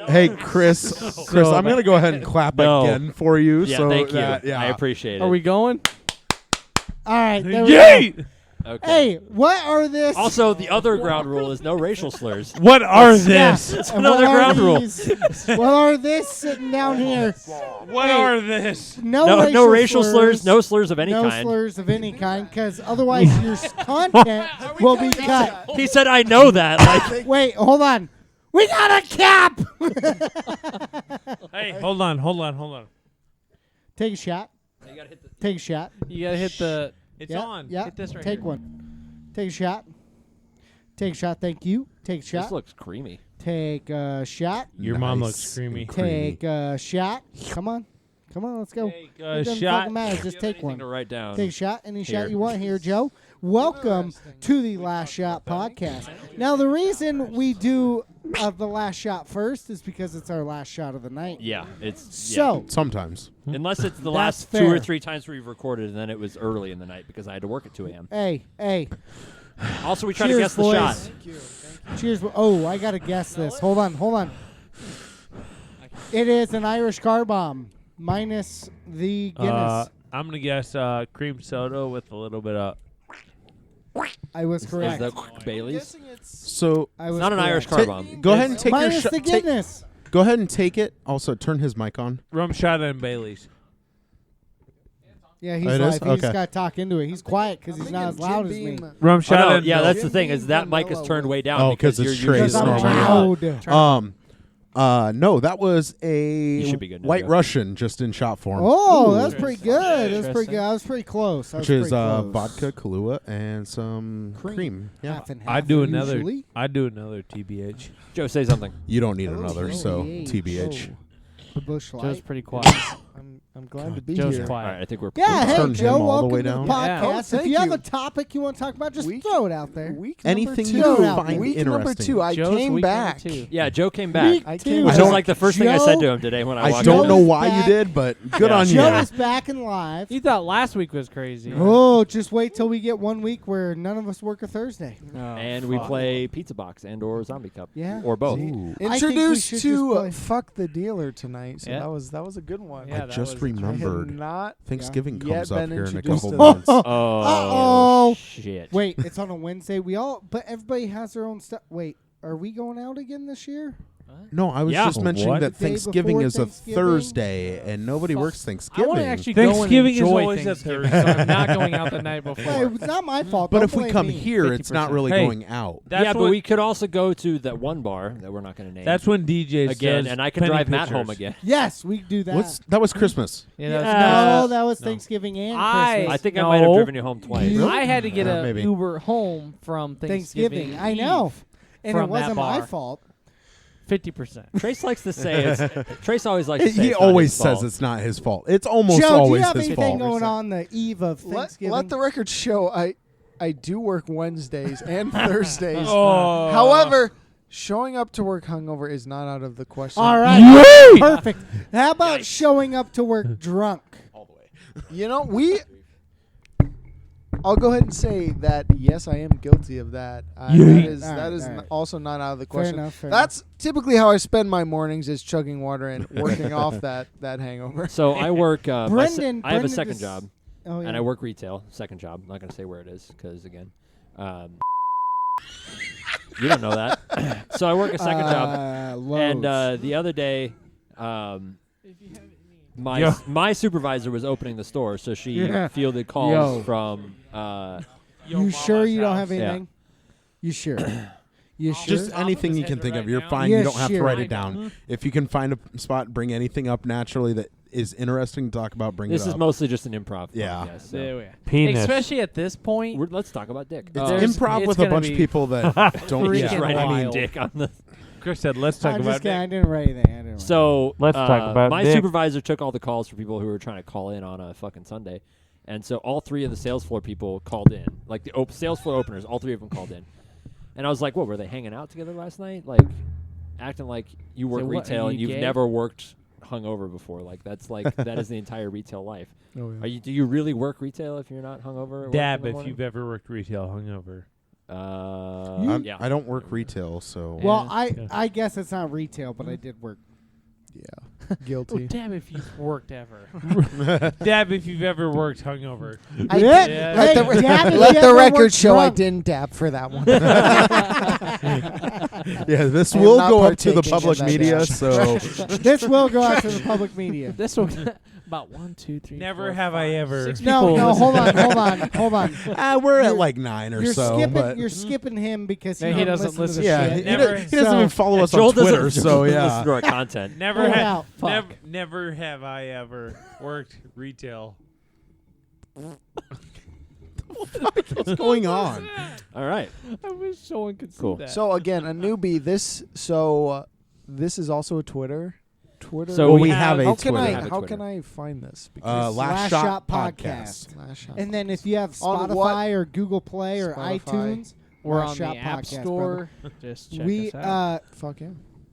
Hey, Chris, I'm going to go ahead and clap again for you. Yeah, so thank you. Yeah. I appreciate it. Are we going? All right. There we go. Okay. Hey, what are this? Also, the other ground rule is no racial slurs. What are this? It's and another what are ground rule. what are this sitting down here? What are this? No racial slurs, no slurs of any no kind. No slurs of any kind, because otherwise your content will be cut. He said, "I know that." Like, wait, hold on. We got a cap. Hey, hold on. Take a shot. Take a shot. You gotta hit the. It's yep, on. Yep. Hit this right Take here. one. Take a shot. Take a shot. Thank you. Take a shot. this looks creamy. Take a shot. Your mom looks creamy. Take a shot. Come on. Let's go. Take a it doesn't shot. fucking matter. Just take one. To write down. Take a shot. Any Here. shot you want here, Joe. Welcome to the Last Shot podcast. Now, the reason we do the last shot first is because it's our last shot of the night. Yeah, it's So, Sometimes. unless it's the That's last fair. 2 or 3 times we've recorded, and then it was early in the night because I had to work at 2 a.m. hey. Also, we try to Cheers, guess the boys. shot. Cheers. Oh, I got to guess this. Hold on. It is an Irish car bomb minus the Guinness. I'm gonna guess cream soda with a little bit of. I was Is correct. that Bailey's? So I was Not an correct. Irish car bomb. go ahead and take your Minus shot. the Guinness. Go ahead and take it. Also, turn his mic on. Rum shot and Bailey's. Yeah, he's Oh, it live. is? He just Okay. got to talk into it. He's quiet because he's not as loud as me. Rum Oh, shot no, and yeah, Bailey's. that's the thing is that mic is turned way down Oh, because 'cause it's you're Trace Because usually I'm normally. loud. No, that was You a should be good now, White Joe. Russian just in shot form. Oh, that's pretty good. That's pretty good. I was pretty close. Which is vodka, Kahlua, and some cream. Yeah. Half and half I'd do another. usually. I'd do another TBH. Joe, say something. You don't need another, so TBH. TBH. The Bush Joe's Light. pretty quiet. I'm glad to be Joe's here. All quiet. right, I think we're Yeah, hey, Turn him Joe, all the welcome way to the down. podcast. Oh, if thank you have you. a topic you want to talk about, just Week- throw it out there. Week Anything number you two. find Week interesting. number 2. I Joe's came week number back. 2. Yeah, Joe came back. Week I two. came Which back. is like the first thing I said to him today when I I walked don't in. know Joe's why back. you did, but good Yeah. on you. Joe is back and live. You thought last week was crazy. Oh, just wait till we get 1 week where none of us work a Thursday. Oh, And we fuck. play Pizza Box and or Zombie Cup. Yeah. Or both. Ooh. I think we Introduced should to just play. Fuck the Dealer tonight, so Yeah. that was a good one. Yeah, I that just was- remembered. I had not Thanksgiving Yeah. comes Yet up been here in a introduced couple to months. Oh, Uh-oh. shit. Wait, it's on a Wednesday. But everybody has their own stuff. Wait, are we going out again this year? No, I was Yeah. just mentioning What? that The day Thanksgiving before is a Thanksgiving? Thursday, and nobody works I Thanksgiving. want to actually Thanksgiving is go and enjoy always a Thanksgiving, so I'm not going out the night Hey, before. it's not my fault. but Don't if we blame come me. here, it's not 50%. really Hey. going out. That's yeah, but what- we could also go to that one bar that we're not going to name. That's when DJ again, says and I can penny drive Matt pictures. home again. Yes, we can do that. That was Christmas. You know, No, that was Thanksgiving and Christmas. I think I No. might have driven you home twice. You- I had to get a maybe. Uber home from Thanksgiving. I know. And it from that wasn't my bar. fault. 50%. Trace likes to say it's. Trace always likes to say He it's not always his says fault. it's not his fault. It's almost Joe, do you always have his anything fault. going on the eve of let, Thanksgiving? let the record show I do work Wednesdays and Thursdays. Oh. However, showing up to work hungover is not out of the question. All right. Perfect. How about showing up to work drunk? You know, I'll go ahead and say that yes, I am guilty of that. That is All right. also not out of the Fair question. enough. Fair That's typically how I spend my mornings, is chugging water and working off that hangover. So I work. I have a Brendan second is- job, Oh, yeah. and I work retail. Second job. I'm not going to say where it is because again, you don't know that. So I work a second job, and the other day, my supervisor was opening the store, so she Yeah. fielded calls Yo. from. You sure you don't have Yeah. anything? You sure? You sure? Just anything you can think of. You're fine. Yeah, you don't have to sure. write it down. If you can find a spot, bring anything up naturally that is interesting to talk about, bring This it is up. mostly just an improv. Yeah. podcast, so. There we are. Penis. Especially at this point. Let's talk about dick. It's There's- improv it's with a gonna bunch of be people that don't freaking yeah. right, I mean wild. dick on the. Chris said, let's talk I'm about just kidding. I dick. didn't write anything. I didn't write So Let's talk about my dick. supervisor took all the calls for people who were trying to call in on a fucking Sunday, and so all 3 of the sales floor people called in, like the sales floor openers. All 3 of them called in, and I was like, "What were they hanging out together last night? Like acting like you work So what, retail are and you you've gay? never worked hungover before? Like that's like that is the entire retail life. Oh, yeah. Do you really work retail if you're not hungover? at work in Dab the if morning? you've ever worked retail hungover. Yeah. I don't work retail, so Well, Yeah. I guess it's not retail, but I did work. Yeah. Oh, Guilty. damn if you've worked ever. Dab if you've ever worked hungover. I Yeah. did. Yeah. Let Hey, the, Dab, if let you the ever record worked show I drunk. didn't dab for that one. yeah, this I am will not go up to the partaking in public that media. dash. So This will go out to the public media. This one, about 1, 2, 3. Never 4, have I 5, ever. 6 No, people no, listen. hold on. we're at You're- like 9 or You're so. skipping. But You're skipping him because Yeah, he, he doesn't doesn't listen to listen. yeah, shit. Never- he doesn't So- even follow us Joel on Twitter. doesn't So listen yeah, to our content. Never Pull it have. out. Fuck. Never have I ever worked retail. what's going on? All right. I wish someone could see Cool. that. So again, a newbie. This is also a Twitter. So Well, we we have a how can Twitter. I Have a how Twitter. can I find this? Last Shot podcast. Last shot. And then if you have On Spotify what? or Google Play or Spotify. iTunes, We're Last on Shot the App Podcast, Store. Just check we us out. Fuck yeah.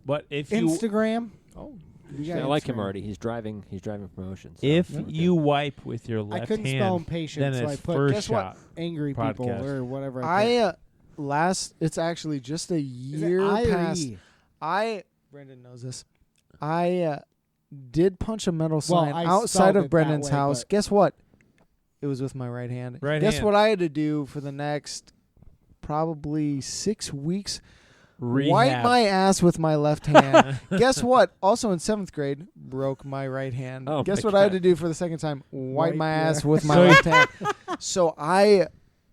But if you Instagram. Oh, We I got like him Instagram. already. He's driving promotions. So. if Okay. you wipe with your I left couldn't spell hand, impatient, then so I it's put first Guess what? shot. angry people podcast. or whatever. I I last. It's actually just a Is it year I or past. E? Brendan knows this. I did punch a metal Well, sign I outside spelled it of that Brendan's way, house. but- Guess what? It was with my right hand. Right Guess hand. what I had to do for the next probably 6 weeks? Rehab. Wipe my ass with my left hand. Guess what? Also in 7th grade, broke my right hand. Oh Guess my what I had God. to do for the second time? Wipe my your ass with my So- left hand. So I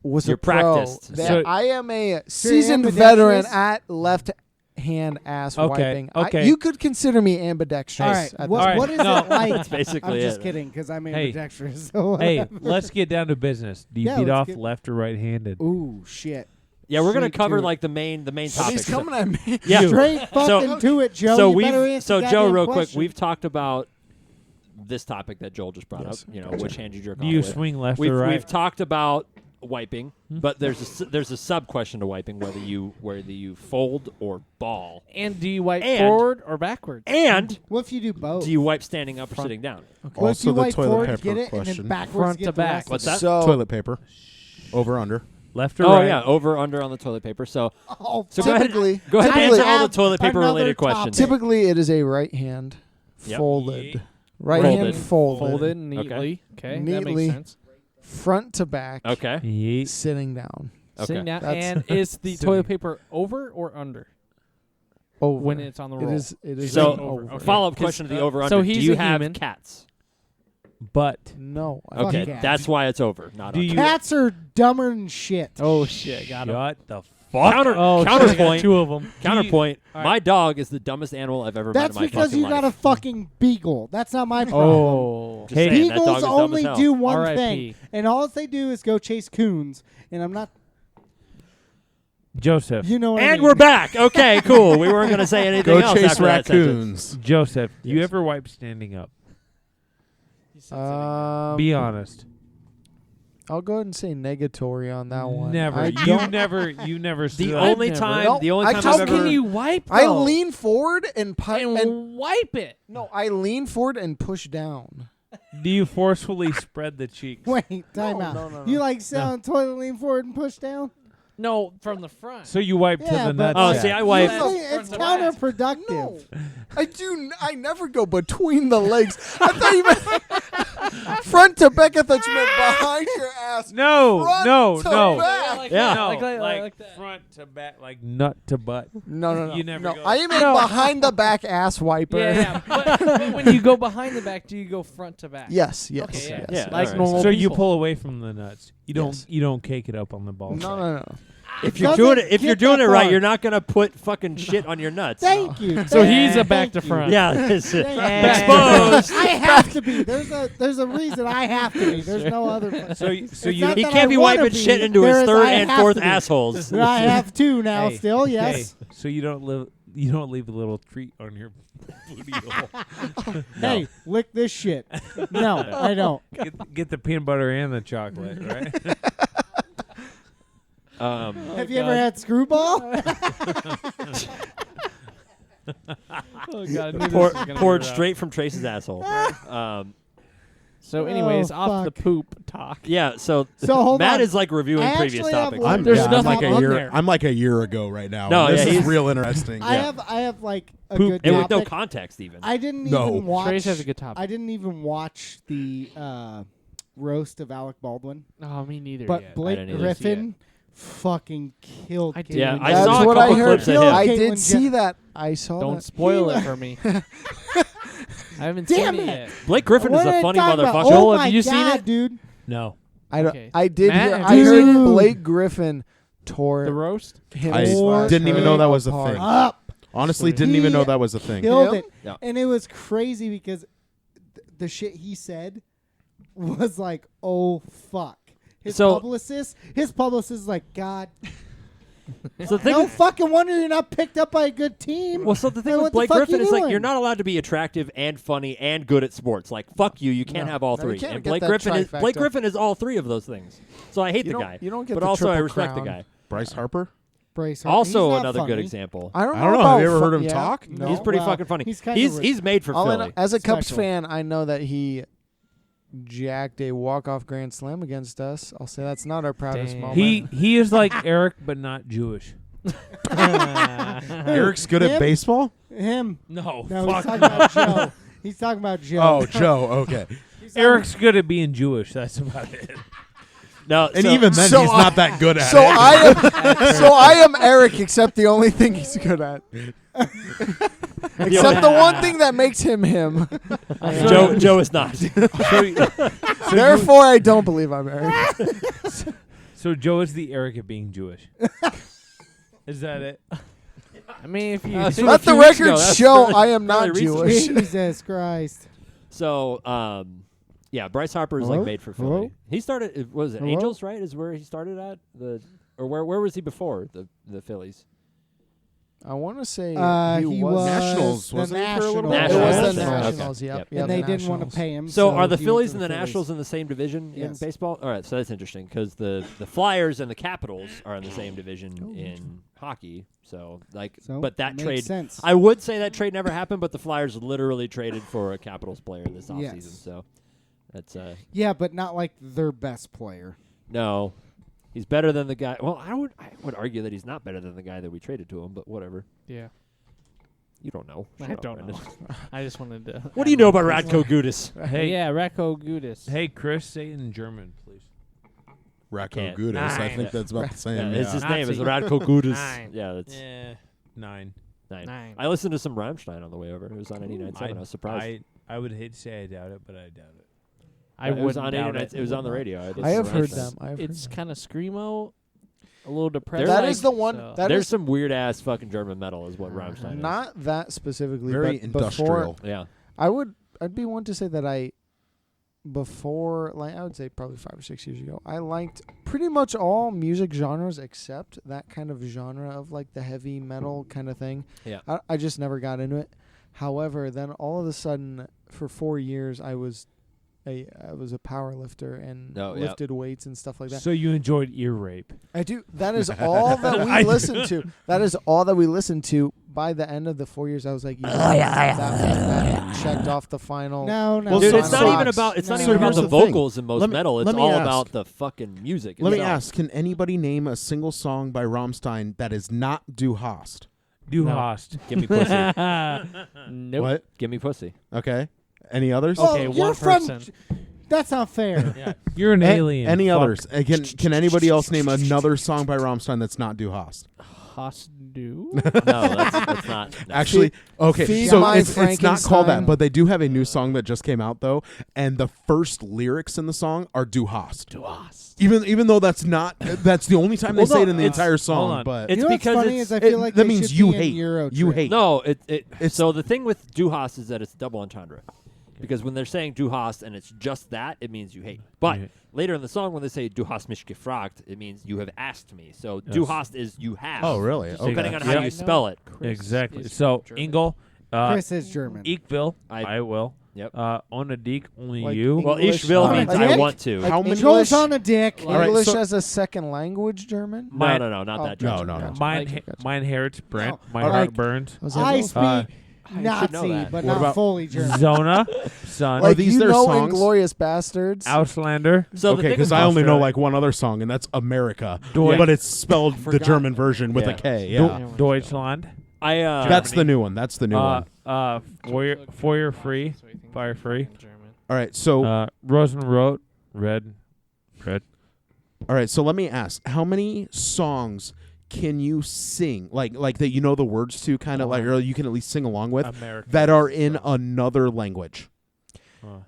was You're a pro. practiced. That So- I am a seasoned ambidextrous? veteran at left hand ass Okay, wiping. okay. You could consider me ambidextrous. All right. at What, this All right, what is no. it like? That's basically I'm just it. kidding because I'm Hey. ambidextrous. So Hey, whatever. let's get down to business. Do you Yeah, beat let's off get- left or right-handed? Ooh, shit. Yeah, we're gonna Straight cover to it. like the main point. topics. He's coming at me. Yeah. Straight fucking to it, Joe. So You better we've answer the Joe, goddamn real quick, question. we've talked about this topic that Joel just brought Yes, up. You know, gotcha. which hand you jerk Do off you with. swing left We've or right? we've talked about wiping, Hmm. but there's a sub question to wiping whether you fold or ball, And do you wipe And- forward or backwards? and What if you do both? do you wipe standing up or Front. sitting down? What if Also you the wipe toilet forward, paper get it, and question. then backwards Front get to the back. rest of What's it? that? So Toilet paper, over under. Left or Oh right? yeah, over under on the toilet paper. So Oh, So go ahead- typically, go ahead and Typically- answer all the have toilet paper another related topic. questions. typically it is a right hand Yep. folded. Right Folded. hand folded. Folded neatly. Okay, that Neatly. makes sense. Front to back. Okay. Yeet. Sitting down. Sitting Okay. down. That's- And is the toilet paper over or under Over. when it's on the roll? It is. It is So over. over. Okay. Follow up 'Cause, question to the over under. so Do he's you a have human. cats? But No. I Fuck Okay, cats. that's why it's over. Not do under. you Cats are dumber than shit. Oh shit! Got him. shut the fuck? Oh, shit, I got counterpoint. two of them. Counterpoint. All right. My dog is the dumbest animal I've ever That's met in my because fucking you got life. a fucking beagle. That's not my problem. Oh, Just saying, that dog Beagles is dumb as only hell. do one R.I.P.. thing, and all they do is go chase coons. And I'm not, Joseph. you know what I And mean. we're back. Okay, cool. We weren't going to say anything Go else chase after that sentence. raccoons. Joseph, do you ever wipe standing up? Be honest. I'll go ahead and say negatory on that one. Never. I You don't- never. The stood- only never. time, No, the only I time just- I've How ever can you wipe? I though? lean forward and and wipe it. no, I lean forward and push down. Do you forcefully spread the cheeks? Wait, time No, out. no, no, no. You like sit on the toilet, lean forward, and push down? No, from the front. So you wipe Yeah, to the but nuts. Oh, like, see, I wipe- usually it's counterproductive. No, I do. I never go between the legs. I thought you meant front to back. I thought you meant behind your ass. No, Front no, to no. back. Like Yeah. that, No, like that. front to back, like nut to butt. No. You never no. go- I meant behind the back ass wiper. Yeah, yeah. But when you go behind the back, do you go front to back? Yes. Yes. Okay, yeah. yes. Yeah, Like alright. normal So you people. pull away from the nuts. You don't. Yes. You don't cake it up on the ball. No. If you're Doesn't doing it, if you're get doing that it right, far. you're not going to put fucking shit on your nuts. Thank you. So he's a Thank back to you. front. Yeah, it's, Exposed. exposed. I have to be. There's a reason I have to be. There's no other. So It's you. not He that can't I be wanna wiping be, shit into there his is third I and have fourth to be. assholes. I have two now. Hey, Still, yes. Hey, so you don't live. You don't leave a little treat on your booty hole. Hey, lick this shit. No, I don't. Get the peanut butter and the chocolate, right? Have you ever had screwball? Oh god, I knew this Pour, was gonna be poured rough. straight from Trace's asshole. So, anyways, Oh, off the fuck. poop talk. Yeah, so hold Matt on. is like reviewing I previous actually have topics. one- There's I'm nothing like a on year. there. I'm like a year ago right now. No, this yeah, is he's- real interesting. I have like a Poop. good and with no topic. context even. I didn't No. even watch. Trace has a good topic. I didn't even watch the roast of Alec Baldwin, Oh, me neither. but yet. Blake didn't either. Griffin fucking killed. I did. Yeah, Caitlyn I That's Jenner. saw a what couple I heard. clips of him. I Caitlyn did see Jenner. that. I saw Don't that. spoil it for me. I haven't Damn seen it. it yet. Blake Griffin What is are a you funny talking about? motherfucker. Oh Joel, have my you seen God, it? dude? No. Okay. I did Matt, hear. have I you heard seen it? Blake Griffin tore The roast? him. I slash didn't even her know that was a apart. thing. Up. Honestly, Sweet. didn't even know He that was a thing. Killed Him? it. Yeah. And it was crazy because the shit he said was like, oh fuck. His publicist is like, God, So the thing no with, fucking wonder you're not picked up by a good team. well, so the thing Then with what the Blake fuck Griffin you is like doing? you're not allowed to be attractive and funny and good at sports. Like fuck you, you can't No. have all No, you three. can't And get Blake that Griffin is trifecta. all three of those things. So I hate You the don't- guy. you don't get but the also I triple respect the crown. guy. Bryce Harper. Brace Hart. He's Also not another good funny. example. I don't I know. don't know. About Have you ever heard him yeah. talk? No. He's pretty Well, fucking funny. he's kind of He's made for All I Philly. know, as a Cubs Special. fan, I know that he jacked a walk-off grand slam against us. I'll say that's not our proudest Dang. moment. He is like Eric, but not Jewish. Eric's good at Him? baseball. Him. No, No, he's fuck. talking about Joe. He's talking about Joe. Oh, Joe. Okay. He's talking- Eric's good at being Jewish. That's about it. No, And so- even then, so he's I- not that good at So it. I am Eric, except the only thing he's good at. Except the one thing that makes him him. Joe is not. Therefore, I don't believe I'm Eric. So Joe is the Eric at being Jewish. Is that it? I mean, if you Uh, so- Let the few weeks record ago, that's show fairly- I am not fairly recent. Jewish. Jesus Christ. So, yeah, Bryce Harper is Hello? like made for Philly. Hello? He started. What was it Hello? Angels? Right, is where he started at or where was he before the Phillies? I want to say He was Nationals, the wasn't he, for a little Nationals. bit? It was Nationals, the that's right. Nationals. Okay. Yep. Yep. Yeah, And the they didn't want to Nationals. pay him. So are the he Phillies went and to the Phillies. Nationals in the same division in Yes. baseball? All right, so that's interesting because the Flyers and the Capitals are in the same division in hockey. So So, but that makes trade, sense. I would say that trade never happened, but the Flyers literally traded for a Capitals player this offseason. Yes. So that's Yeah, but not like their best player. no, he's better than the guy. Well, I would argue that he's not better than the guy that we traded to him, but whatever. Yeah. You don't know. I Shut up, don't Brendan. know. I just wanted to. What do you know about Radko Gudas? Hey, Yeah, Racco Gudis. hey, Chris, say it in German, please. Racco Can't. Gudis. I Nine. think that's about the same. Yeah, Yeah. it's his name is Nazi. Radko Gudas. 9. Yeah, that's Yeah, 9. 9. Nine. I listened to some Rammstein on the way over. It was on 89.7. I was surprised. I would hate to say I doubt it, but I doubt it. I It was wouldn't on doubt 89. it. It was on the radio. I, I have heard Rammstein. them. I have heard It's them. kind of screamo, a little depressing. That like- is the one. so- That There's is some weird ass fucking German metal, is what Rammstein not that specifically. Very but industrial. is. Yeah. I'd be one to say that I would say probably 5 or 6 years ago, I liked pretty much all music genres except that kind of genre of like the heavy metal kind of thing. Yeah. I just never got into it. However, then all of a sudden, for 4 years, I was a power lifter and Oh, yeah. lifted weights and stuff like that. So you enjoyed ear rape. I do. That is all that we listen to. That is all that we listen to. By the end of the 4 years, I was like, that checked off the final. No, no. Well, Dude, so- it's not so- even about so the here's the thing. vocals in most Let me- metal. It's let me all ask. about the fucking music. Let me itself. ask: can anybody name a single song by Rammstein that is not Du Hast? Du No. hast. Give me pussy. Nope. What? Give me pussy. Okay. Any others? Well, Okay, you're one from. person. That's not fair. Yeah. You're an alien. Any Fuck. others? Can anybody else name another song by Rammstein that's not Du Hast? Hosdu? No, that's not. No. Actually, okay, Feed so My it's not called that, Frankenstein. but they do have a new song that just came out though, and the first lyrics in the song are Du Hast. Du hast. Even though that's the only time they Well, say no, it in the it's- entire hold song, on. but It's You know what's because funny it's- is I feel it- like that they means should you be in hate. Euro You Trip. hate. No, it It's- so the thing with Du hast is that it's double entendre. Because when they're saying Du hast and it's just that, it means you hate. But Yeah. later in the song, when they say Du hast mich gefragt, it means you have asked me. So Du Yes. hast is you have. oh really? Just Okay. Depending on Yeah. how you spell it. Chris Exactly. is So, German. Engel, Chris is German. ich will, I- I will. Yep. Ohne dich, only Like you. Well, English ich will on means a I dick? want to. Like How many- Joel's on a dick. All right, English so- as a second language German. No, not Oh, that. No, German. no, no. Gotcha. Mein, Gotcha. mein Herz brennt, No. my All heart right. burns. Was that I both? speak. I should know Nazi, that. but What not about- fully German. Zona, Sun, Are Like these you their know, songs? Inglorious Bastards. Auslander. So the Okay, thing because is- I only know Australia. like one other song, and that's America, Deutsch- but it's spelled the forgot. German version with Yeah. a K. Do- Yeah, Deutschland. I that's the new one. That's the new one. Feuer free. Fire free. All right, so Rosenrot, red. all right, so let me ask: how many songs can you sing, like that you know the words to, kind of like, or you can at least sing along with, America. that are in another language? How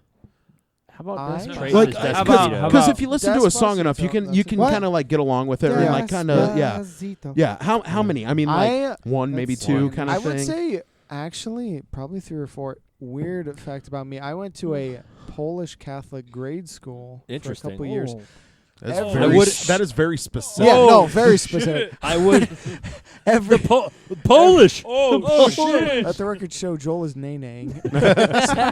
about I- Desperate? Like, How about- because if you listen to a song Despacito, enough, you can that's What? kind of like get along with it, or like kind of Despacito. yeah. How many? I mean, like I one, maybe That's two, one. kind of I thing. would say actually probably 3 or 4. Weird fact about me: I went to a Polish Catholic grade school for a Interesting. couple years. That's Every- very I would- that is very specific. Yeah, no, very specific. I would. Every Polish. Oh, shit! let the record show Joel is nay-naying.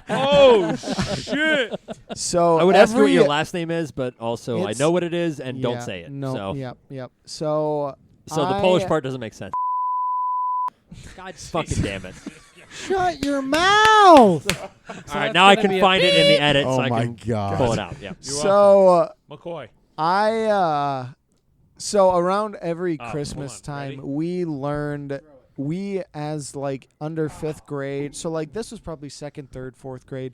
Oh shit! So I would ask you what every- your last name is, but also I It's- know what it is and don't Yeah, say it. No, So, yep. So so the Polish part doesn't make sense. God fucking damn it! Shut your mouth. All right, now I can find it in the edit, Oh so I my can God. pull it out. Yeah. So McCoy. so around every Hold Christmas on, time, ready? we learned. We as like under 5th grade, so like this was probably 2nd, 3rd, 4th grade.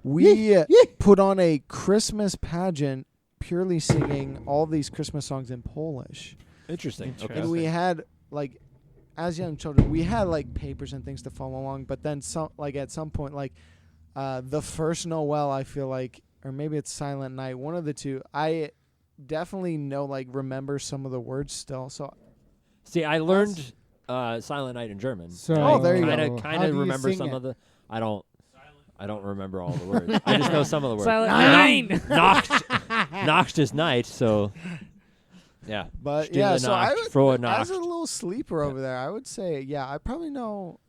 We put on a Christmas pageant, purely singing all these Christmas songs in Polish. Interesting. Okay. And we had like, as young children, we had like papers and things to follow along. But then some, like at some point, like the first Noel, I feel like, or maybe it's Silent Night, one of the two. I definitely know, like, remember some of the words still. So See, I learned Silent Night in German. So, Oh, there you Kinda, go. How Kind do of you remember sing some it? of the. I don't remember all the words. I just know some of the words. Silent Nine. Nine. Nacht is night. So. Yeah. But Stille yeah, so I Nacht, would, frohe as Nacht. a little sleeper over there, I would say, yeah, I probably know,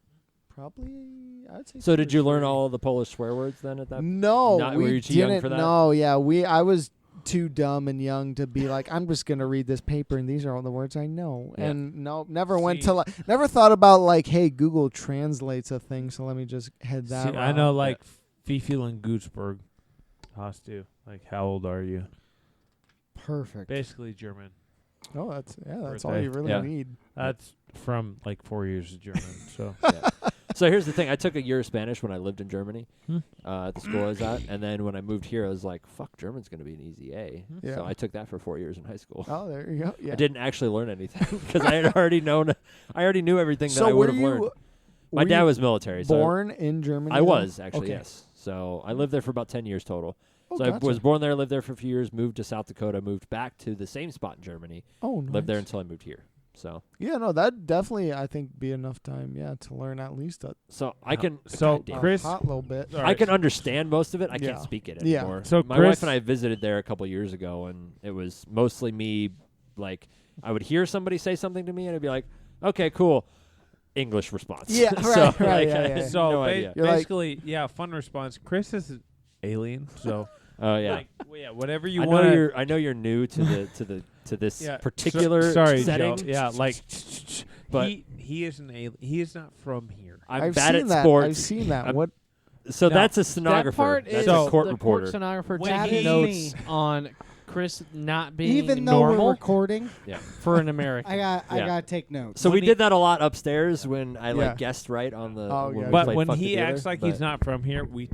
I'd say. So 2 did or you learn 3. all the Polish swear words then at that? No, Not- we were you too didn't. young for that? No, yeah, I was too dumb and young to be like, I'm just gonna read this paper and these are all the words I know. Yeah. And no, never went See- to never thought about like, hey, Google translates a thing, so let me just head that. See, I route. know like Fifi and Gootsburg. Has to. Like, how old are you? Perfect. Basically German. Oh, that's all Birthday. you really Yeah. need. That's from like 4 years of German. So Yeah. So here's the thing. I took a year of Spanish when I lived in Germany Hmm. at the school I was at. And then when I moved here, I was like, fuck, German's going to be an easy A. Yeah. So I took that for 4 years in high school. Oh, there you go. Yeah. I didn't actually learn anything because I had already known. I already knew everything that So I were would have you learned. My were dad you was military. So born in Germany? I then? was actually, Okay. yes. So I lived there for about 10 years total. Oh, So I gotcha. was born there, lived there for a few years, moved to South Dakota, moved back to the same spot in Germany, Oh, nice. lived there until I moved here. So Yeah, no, that definitely I think be enough time. Yeah, to learn at least a I can. So, God damn. Chris- hot little bit. All I right. can understand most of it. I Yeah. can't speak it Yeah. anymore. So my Chris- wife and I visited there a couple years ago, and it was mostly me. Like, I would hear somebody say something to me, and I'd be like, "Okay, cool." English response. Yeah, So, right, like, right, I yeah, had yeah. So no ba- idea. You're like- basically, yeah, fun response. Chris is an alien, so Oh yeah. like, well, yeah, whatever you I want. know you're. I know you're new to the this Yeah, particular sorry, setting. Joe. Yeah, like, But he is an alien. He is not from here. I'm I've bad seen at that. sports. I've seen that. I'm- What? So No. that's a That stenographer. part That's is a court the reporter. court stenographer When taking he- notes on Chris not being Even though we're normal recording, for an American. I Yeah. gotta take notes. So we When he- did that a lot upstairs when I Yeah. like guessed right on the. Oh, when yeah. we But played when Fuck the he Dealer, acts like but he's not from here, we.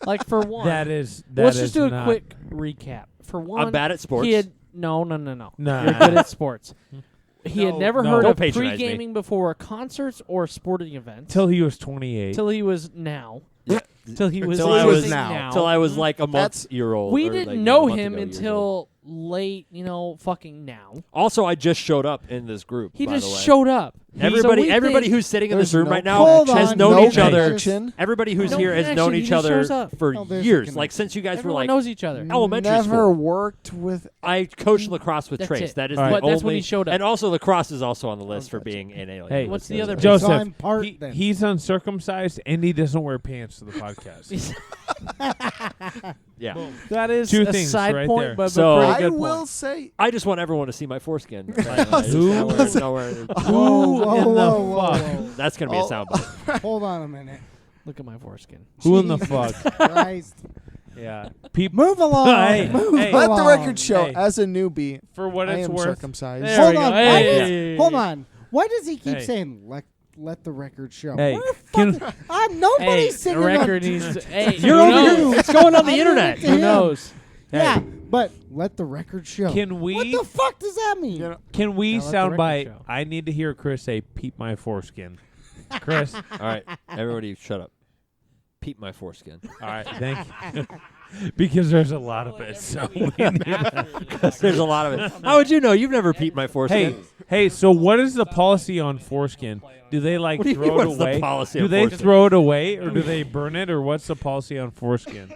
Like for one, That is. let's that just is do a not- quick recap. For one, I'm bad at sports. he had no. Nah. You're good at sports. He had No, never no. heard Don't of patronize me. pre-gaming before concerts or sporting events. Till he was 28. Till he was now. Yeah. Till he was Till I was listening now. Till I was like a That's- month-year-old. We or, didn't like, a know month him ago, years old. until late, fucking now. Also, I just showed up in this group. He by just the way. showed up. Everybody, So we everybody think- who's sitting in this There's room no right now Hold has on, known no each other. connection. Everybody who's No here has known connection, he each just other shows up. for Oh, there's a years. connection. Like since you guys Everyone were like knows each other. elementary Never school. worked with. I coached lacrosse with That's Trace. it. That is All the right. But that's only. when he showed up. And also, lacrosse is also on the list for being an alien. Hey, What's the other- Joseph, So I'm part then. he's uncircumcised and he doesn't wear pants to the podcast. Yeah. That is Two a things side right point, there. but So pretty I good will point. say, I just want everyone to see my foreskin. Who- Whoa. That's gonna be a soundbite. Hold on a minute. Look at my foreskin. Who in the Jesus fuck? Christ. Yeah. People. Move along. Hey, Move hey. let the along. record show, Hey. as a newbie, For what I it's am worth. circumcised. There Hold we go. on. Hey. Hold on. Why does he keep Hey. saying let the record show? Hey, What the can- fuck? Nobody's Hey, the singing record on needs to. Hey, You're who over knows? here. It's going on the I'm internet. doing it to Who him. knows? Yeah, but let the record show. Can we? What the fuck does that mean? You know, Can we Now let the record soundbite? show. I need to hear Chris say, "Peep my foreskin." Chris. All right, everybody, shut up. Peep my foreskin. All right, thank you. Because there's a lot of it. So we need There's a lot of it. How would you know? You've never peeped my foreskin. hey. So what is the policy on foreskin? Do they like What do you mean, throw it what's the away? policy Do on they foreskin? throw it away or do they burn it or what's the policy on foreskin?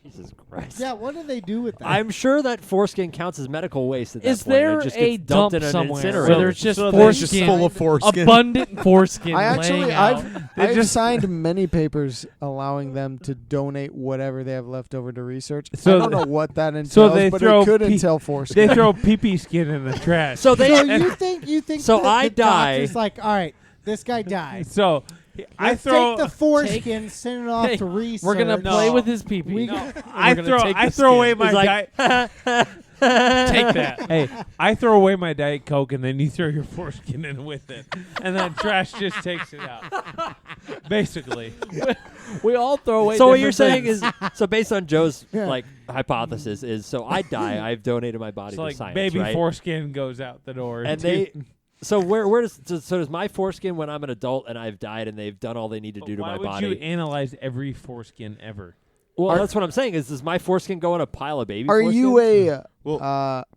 Jesus Christ. Yeah, what do they do with that? I'm sure that foreskin counts as medical waste at that Is point. there It just a gets dump dumped in an somewhere incinerator. where there's just So It's just foreskin, full of foreskin. abundant foreskin? I actually, laying out? I've just- signed many papers allowing them to donate whatever they have left over to research. So I don't know what that entails, so they but throw it could pee- entail foreskin. They throw pee-pee skin in the trash. So they so you think So the, I the die. doctor's like, all right, this guy died. So I Let's throw take the foreskin, send it off Hey, to research. We're gonna play No. with his pee-pee. We- No. I We're gonna throw take I the throw skin. away my It's like, diet. Take that. Hey, I throw away my Diet Coke and then you throw your foreskin in with it, and then trash just takes it out. Basically, We all throw away. so what you're different saying things. is, so based on Joe's Yeah. like hypothesis is, so I die, I've donated my body it's to like science, baby right? foreskin goes out the door. And dude. they, so where does my foreskin when I'm an adult and I've died and they've done all they need to do to Why my would body? you analyze every foreskin ever? Well, that's what I'm saying. Is does my foreskin go in a pile of baby? Are foreskins? you a Well-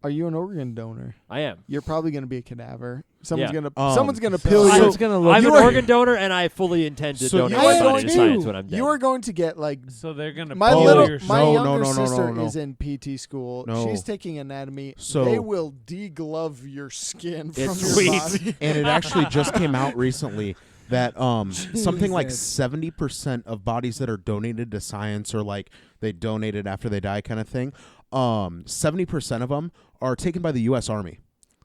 are you an organ donor? I am. You're probably going to be a cadaver. Someone's Yeah. gonna someone's gonna so- pill you. Someone's gonna look. I'm you an are- organ donor, and I fully intend to So donate you my are body to going science to- when I'm dead. You are going to get like So they're gonna my pull little your my No, younger no, no, no, sister no. is in PT school. No. She's taking anatomy. So- they will deglove your skin from your It's sweet. body. And it actually just came out recently that something like Jesus. 70% of bodies that are donated to science or like they donated after they die kind of thing, 70% of them are taken by the U.S. Army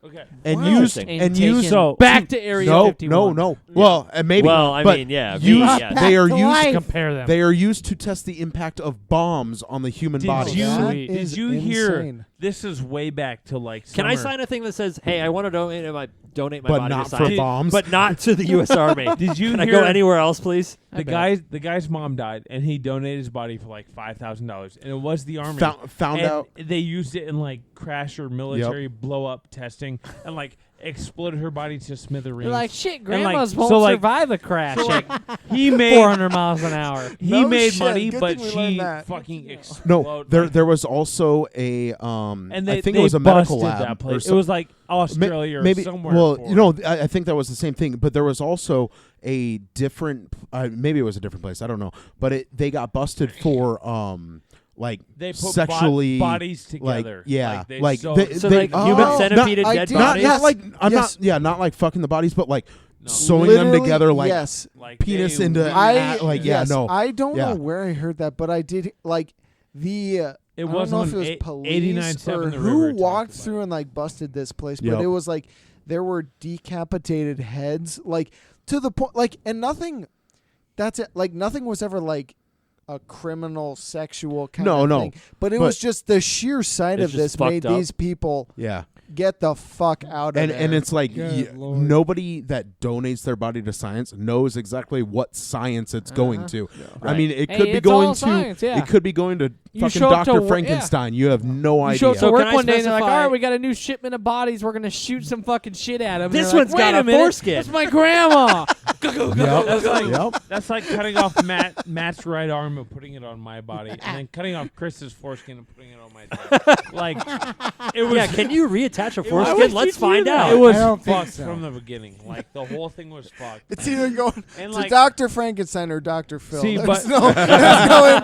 Okay. and Wow. used Interesting. and taken used. So- back to Area No, 51. no. Well, maybe. Well, I but mean, yeah, used, yeah. they are Back to used. life. Compare them. They are used to test the impact of bombs on the human Did body. you That Sweet. did is you hear? insane. This is way back to like. Can I summer. sign a thing that says, "Hey, I want to donate my But body not to for science, bombs. but not to the U.S. Army"? Did you Can I hear? go anywhere else, please? The guy's mom died, and he donated his body for like $5,000, and it was the army. Found and out. they used it in like crash or military blow up testing, and like exploded her body to smithereens. You're like, shit, like, grandmas won't so, like- survive a crash at he made 400 miles an hour. he No made shit, money, good but thing we she learned that. fucking No, exploded. there was also a and they, I think they it was a medical busted lab. that or place. It some- was like Australia or maybe somewhere. well, for you know, I think that was the same thing, but there was also a different maybe it was a different place, I don't know, but they got busted for like they put sexually bodies like together. yeah, they like sewed- they- So they- like Oh, human not- centipede and I dead did- not bodies. Yes. like Yes. not like fucking the bodies, but like No. sewing them Literally, together like yes. like penis they into really- like yeah yes, no I don't Yeah. know where I heard that, but I did like the. It I don't was know on if it was 89.7 police or The who River talked walked about through it. and like busted this place, Yep. but it was like there were decapitated heads, like to the point, like and nothing. That's it. Like nothing was ever like a criminal sexual kind No, of no. thing, but it But- was just the sheer sight It's of just this fucked made up. these people yeah get the fuck out of and there. it's like Good Lord. nobody that donates their body to science knows exactly what science it's going to. I Right. mean, it Hey, could be it's all going to science, yeah. it could be going to You fucking show up to Dr. wo- Frankenstein. You have no You show idea. up So to can work I one day and they're like, specify- all right, we got a new shipment of bodies. We're going to shoot some fucking shit at them. This They're one's like, got wait a minute, foreskin. That's my grandma. That's like Yep. that's like cutting off Matt's right arm and putting it on my body, and then cutting off Chris's foreskin and putting it on my dad. Like it was. Yeah, can you reattach a Why foreskin? would Let's you do find that? out. It was I don't think fucked so. from the beginning. Like the whole thing was fucked. it's either going And to like, Dr. Frankenstein or Dr. Phil. See, there's, but- no, there's no in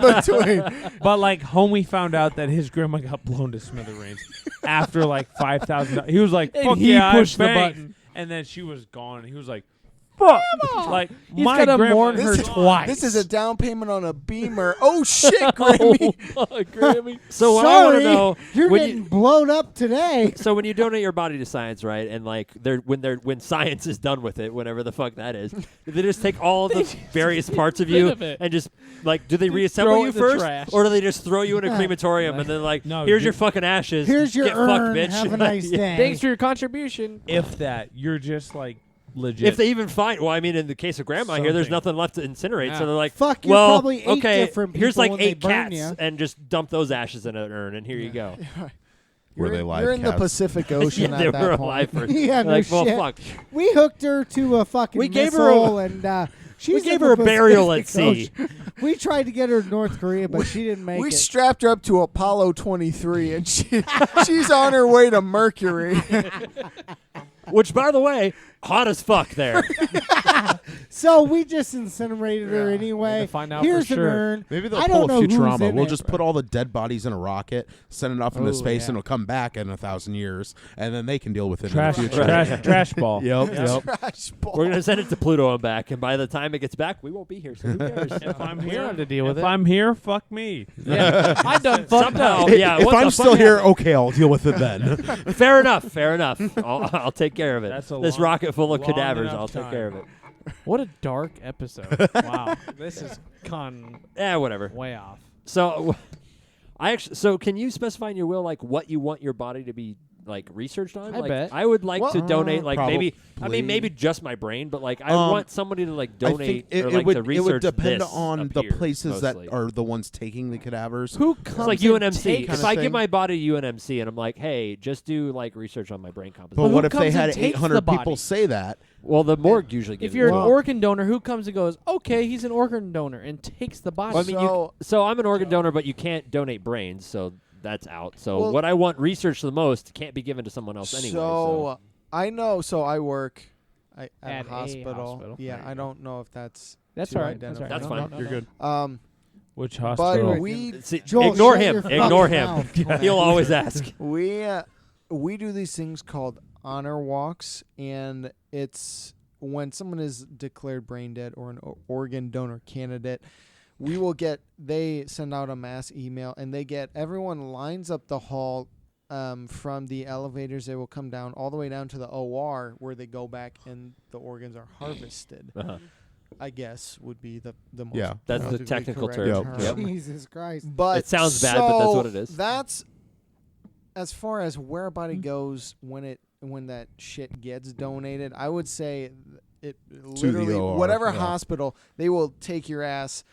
between. but like, homie found out that his grandma got blown to smithereens after like $5,000. He was like, And "Fuck he yeah, pushed the I banged." button. And then she was gone. And he was like, fuck? Like He's my gonna grandma. mourn her This is- twice. This is a down payment on a Beamer. Oh shit, Grammy. Grammy. So what I want to Sorry, know you're when getting blown up today. so when you donate your body to science, right, and like when science is done with it, whatever the fuck that is, do they just take all of the various parts of you rid of it. and just like do they Throw reassemble it you in the first, trash. or do they just throw you in a crematorium and then like No, here's you- your fucking ashes, Here's your get urn. fucked, bitch. Have a nice Yeah. day. Thanks for your contribution. If that, you're just like legit. If they even find, well, I mean, in the case of Grandma here, there's Something. nothing left to incinerate, Yeah. so they're like, Fuck, you're well, probably 8 okay, different here's people like when they 8 burn cats, ya. and just dump those ashes in an urn, and here you go. Were You're they in- live You're in the cats? Pacific Ocean Yeah, at they that were point. alive for Yeah, no like, well, shit. fuck. We hooked her to a fucking We gave her missile and she's We in gave the her a burial at Pacific sea. Ocean. We tried to get her to North Korea, but she didn't make We it. strapped her up to Apollo 23, and she's on her way to Mercury. Which, by the way, hot as fuck there. So we just incinerated her Yeah. anyway. Had to find out Here's for an sure. urn. Maybe they'll I pull don't a know who's Futurama. in We'll it. just put all the dead bodies in a rocket, send it off into Oh, space, yeah. and it'll come back in 1,000 years, and then they can deal with it trash, in the future. trash ball. Yep, yep. Trash ball. We're gonna send it to Pluto and back, and by the time it gets back, we won't be here. So who cares? If I'm We here, don't have to deal with if it. I'm here, fuck me. Yeah. I done fucked Somehow, up. yeah. If what I'm the still fuck here, happened? okay, I'll deal with it then. Fair enough. Fair enough. I'll take care of it. That's a This long- rocket full of long cadavers, enough I'll take time. care of it. What a dark episode. Wow. This is gone Yeah, whatever. way off. So, so can you specify in your will like what you want your body to be like researched on? I like, bet. I would like to donate like maybe. I probably. mean, maybe just my brain, but like I Um, want somebody to like I donate think it, or it like would to it research would depend this on up the here, places mostly. that are the ones taking the cadavers. Who It's comes like and UNMC. takes If I give thing? my body to UNMC and I'm like, hey, just do like research on my brain But composition. what who if they comes and had takes 800 the people body? say that? Well, the morgue usually gives If you're it. an Well- organ donor, who comes and goes, okay, he's an organ donor, and takes the body? Well, I mean, So- so I'm an organ donor, but you can't donate brains, so that's out. So Well- what I want researched the most can't be given to someone else anyway. So I know. So I work at At a a hospital. hospital. Yeah, There you I go. don't know if that's That's to all right. That's all identify. right. That's No, fine. no, You're no, good. no. Which but hospital? we See, Joel, ignore shut him. your Ignore fucking him. mouth. He'll always ask. we do these things called honor walks, and it's when someone is declared brain dead or an organ donor candidate. They send out a mass email, and everyone lines up the hall from the elevators. They will come down all the way down to the OR where they go back and the organs are harvested. Uh-huh. I guess would be the most Yeah. That's the politically technical correct term. Yep. Jesus Christ. But It sounds bad, but that's so what it is. That's as far as where a body goes when that shit gets donated. I would say it literally OR, whatever yeah. hospital, they will take your ass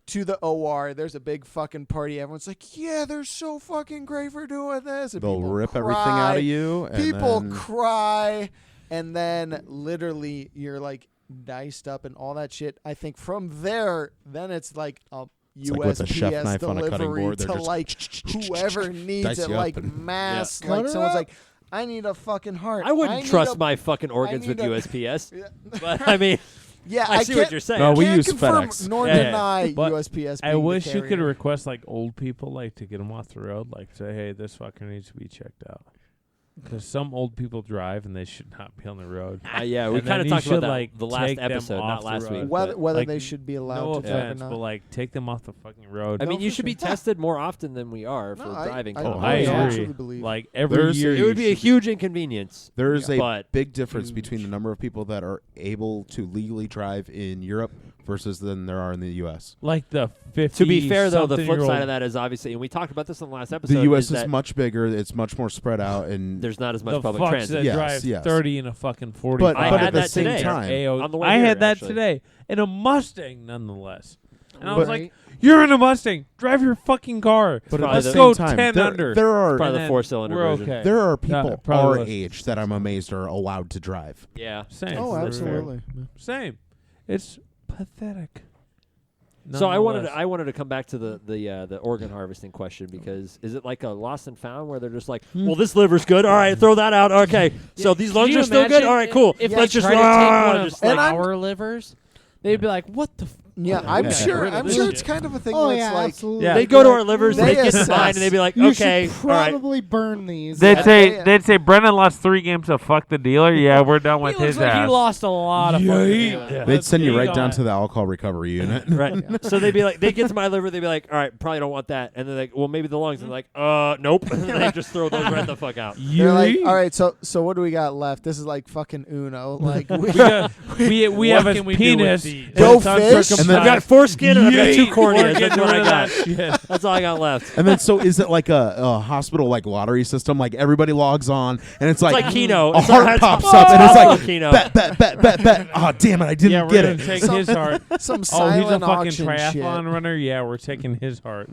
to the OR. There's a big fucking party. Everyone's like, "Yeah, they're so fucking great for doing this." And They'll people rip cry. everything out of you. And People then cry, and then literally you're like diced up and all that shit. I think from there, then it's like a It's like with a USPS chef knife on a cutting delivery board, they're to just like whoever needs dice it, you up like and- mass. Yeah. Like Cut her someone's up. like, I need a fucking heart. I wouldn't need trust a- my fucking organs with need a- USPS. Yeah. But I mean, Yeah, I see can't, what you're saying. No, we can't use confirm FedEx. nor Yeah, yeah. deny But USPS. I being the wish you could carrier. request like old people, like to get them off the road, like say, hey, this fucker needs to be checked out. Because some old people drive and they should not be on the road. Yeah, we And kind then of you talked about should, that like, the last take them episode, off not the last road. week. whether but- like, they should be allowed No to drive or offense, not. but like take them off the fucking road. I mean, No, you for should be sure. tested more often than we are for No, driving. I I actually agree. believe. Like every There's- year, It would be a you should huge inconvenience. There's a But big difference between the number of people that are able to legally drive in Europe versus than there are in the U.S. like the 50. to be fair, though, the flip something-year-old- side of that is obviously, and we talked about this in the last episode. The U.S. is is that much bigger. It's much more spread out, and there's not as much the public fucks transit. that Yes, drive yes. 30 and a fucking 40. But- I but had at the that same today. time- On the way I here, had that actually. today in a Mustang, nonetheless. And I was But- like, "You're in a Mustang. Drive your fucking car. but probably at Let's the the- go same time, 10 there, under." there are Probably And the then four-cylinder we're version. okay. there are people probably our was. age that I'm amazed are allowed to drive. Yeah. Same. Oh, That's fair. absolutely. Same. It's pathetic. So I Nonetheless. wanted to come back to the organ harvesting question because is it like a lost and found where they're just like, well, this liver's good, all right, throw that out, okay. So these Could lungs you are still good, imagine all right, cool. If Let's they just try to take one of just like, And I'm- our livers, they'd be like, "What the? Yeah, I'm Yeah. sure. Rid of I'm this sure shit. it's kind of a thing Oh where yeah, it's like absolutely. Yeah. They go to our livers, They they get assess. mine, and they'd be like, You okay, should all right. probably burn these. They'd Yeah. say Yeah. they'd say Brendan lost 3 games of fuck the dealer. Yeah, we're done with He looks his like he ass. lost a lot of fucking Yeet. dealers. They'd send you Let's right be down honest. to the alcohol recovery unit. Right. So they'd be like, they get to my liver, they'd be like, all right, probably don't want that. And they're like, well, maybe the lungs. And they're like, nope. And they just throw those right the fuck out. they're like, Yeet. all right, so what do we got left? This is like fucking Uno. Like we, we have What his can we do with penis. these? and Go it's fish. uncircumcised. And then- I've got foreskin and I've got 2 Yeet. corneas. We're That's getting what I rid of got. that shit. That's all I got left. And then, so is it like a hospital like lottery system? Like everybody logs on, and it's It's like like Keno. a It's heart like- pops Oh, up, and it's oh, like Keno. bet. Oh damn it, I didn't Yeah, we're get gonna it. take Some- his heart. some Oh, he's a silent fucking auction triathlon shit. runner. Yeah, we're taking his heart.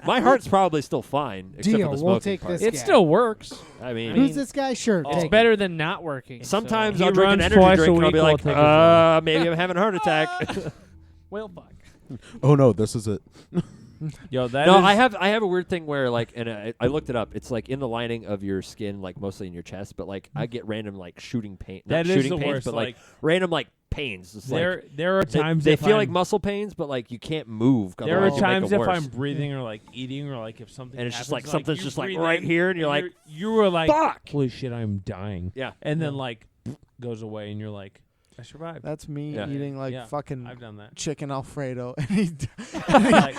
My heart's probably still fine, except Deal, for the we'll smoking take part. this It guy. still works. I mean, Who's this guy? Sure. It's take it. better than not working. sometimes He I'll drink an runs energy twice a drink and I'll week, be we'll like, take his money. maybe I'm having a heart attack. Well, fuck. Oh no, this is it. Yo, that No, is- I have a weird thing where like, and I looked it up. It's like in the lining of your skin, like mostly in your chest, but like I get random like shooting pain. That Not is shooting the pains, worst. but like like random like pains. It's like there are times they if feel I'm- like muscle pains, but like you can't move. There are otherwise you make times it if worse. I'm breathing or like eating or like if something And it's just happens, like something's you just like breathe right in, here, and you're like, you were like, fuck. holy shit, I'm dying. Yeah. And then like goes away, and you're like, I survived. That's me Yeah. eating like Yeah. fucking I've done that. chicken Alfredo. Like,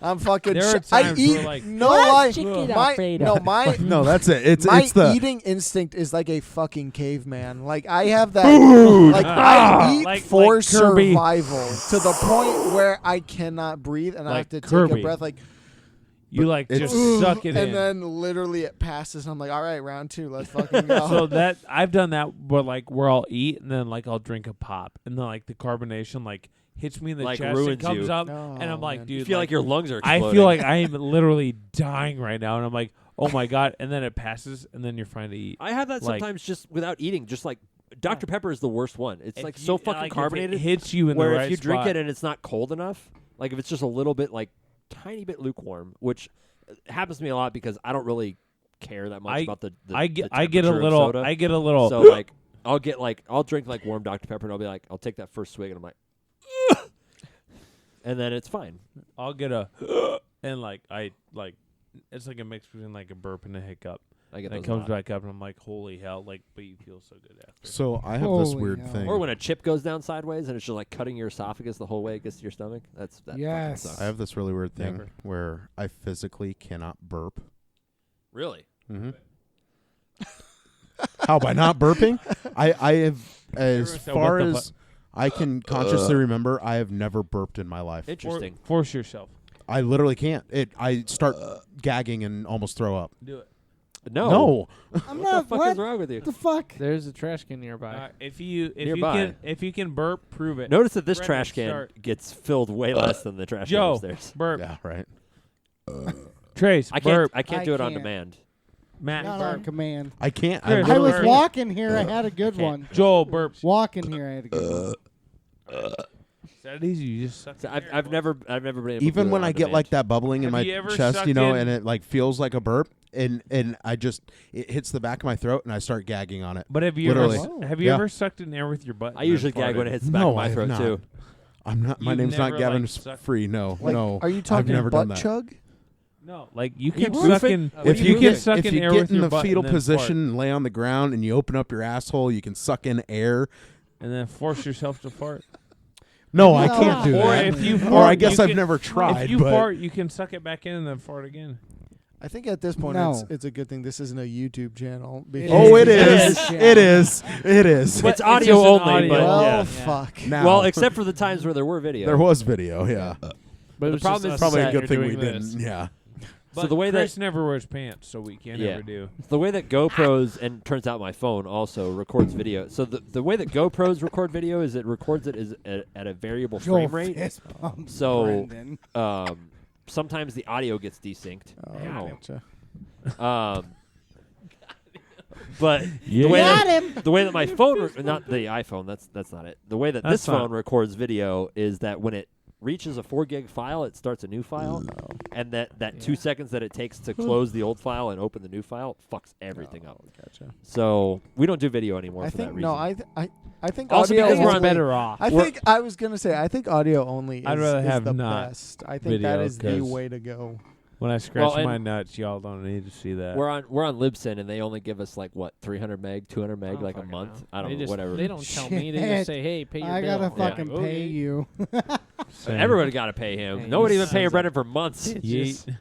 I'm fucking. There are I times eat where, like, no lie. Chicken My Alfredo. no my No, that's it. It's my it's the eating instinct is like a fucking caveman. Like I have that. Like I eat Like for Kirby. survival to the point where I cannot breathe and I have Like to take Kirby. a breath. Like you like it's- just suck it and in. then literally it passes. And I'm like, all right, round 2, let's fucking go. So that I've done that, but like where I'll eat and then like I'll drink a pop, and then like the carbonation like hits me in the Like, chest and ruins comes you. up, Oh, and I'm like, man. dude, You feel like your lungs are exploding. I feel like I am literally dying right now, and I'm like, oh my god, and then it passes, and then you're fine to eat. I have that like- sometimes just without eating. Just like Dr. Pepper is the worst one. It's If like you- so fucking like, if carbonated. it hits you in where the if right you drink spot. it and it's not cold enough, like if it's just a little bit, like tiny bit lukewarm, which happens to me a lot because I don't really care that much about the I the get a temperature of little, soda. I get a little. So like I'll drink like warm Dr. Pepper and I'll be like, I'll take that first swig and I'm like, and then it's fine. I'll get a, and like I like, it's like a mix between like a burp and a hiccup. I get And it those a comes lot. back up, and I'm like, holy hell! Like, but you feel so good after. so I have this Holy weird hell. thing. Or when a chip goes down sideways and it's just like cutting your esophagus the whole way it gets to your stomach. That Yes. fucking sucks. I have this really weird thing Never. where I physically cannot burp. Really? Mm-hmm. How by not burping? I have as said, far "What the as I can consciously remember, I have never burped in my life. Interesting. Force yourself. I literally can't. I start gagging and almost throw up. Do it. No. I'm What not. the fuck What is wrong with you? the fuck? There's a trash can nearby. If you Nearby. if you can burp, prove it. Notice that this Brendan, trash can start. gets filled way less than the trash can Joe, upstairs. burp. Yeah, right. Trace, I can't. burp. I can't I do it on can't. demand. Matt, Not on burp. command. I can't. Chris, I was burp. walking here. I had a good can't. one. Joel, burps. Walking here, I had a good one. Is that easy? You just suck. So in air. I've never been able to Even do when it I on get like demand. that bubbling in Have my you ever chest, sucked you know, in- and it like feels like a burp, and I just it hits the back of my throat and I start gagging on it. But have you Literally. ever have you Yeah. ever sucked in air with your butt? I usually gag when it hits the back No, of my I have throat not. too. I'm not. My You've name's never, not Gavin like, sucked- Free. No, Like, no. are you talking never butt done that. chug? No, like you You can roof suck it? in. What If do you can get suck if in you air get with in your the butt fetal and then fart, position and lay on the ground and you open up your asshole, you can suck in air. and then force yourself to fart. No, I No. can't do Or that. if you or fart, I guess you I've can- never tried. If you but fart, you can suck it back in and then fart again. I think at this point No. it's a good thing this isn't a YouTube channel. oh, it It is. is. It is. It is. It's But audio just an only, audio. but Well, yeah. fuck. Now, Well, except for the times where there were video. there was video. Yeah, But the it was problem just is us probably a sat good here thing we doing didn't. this. Yeah. So the way Chris that never wears pants, so we can Yeah. never do. the way that GoPros and turns out my phone also records video. So the way that GoPros record video is it records it is at a variable Joel frame rate. fist bumps So- Brendan. Sometimes the audio gets desynced. Oh, Ow. gotcha. But Yeah. the way Got that, him. the way that my phone, not the iPhone, that's not it. The way that That's this phone fine. records video is that when it reaches a 4 gig file, it starts a new file, and that 2 seconds that it takes to close the old file and open the new file fucks everything up. Gotcha. So we don't do video anymore I for think that reason. I think Also audio because we're only- on better off. I was gonna say I think audio only. I'd is, rather is have the not best. I think that video, is the 'cause- way to go. When I scratch and my nuts, y'all don't need to see that. We're on Libsyn, and they only give us like what 300 meg, 200 meg, don't like a fucking month. know. I don't They know, just- whatever. They don't tell me. They Shit. just say, "Hey, pay your I bill." gotta I'm like, fucking okay. pay you. Same. Everybody got to pay him. Hey, Nobody you even paying sons Brendan for months. Yeet.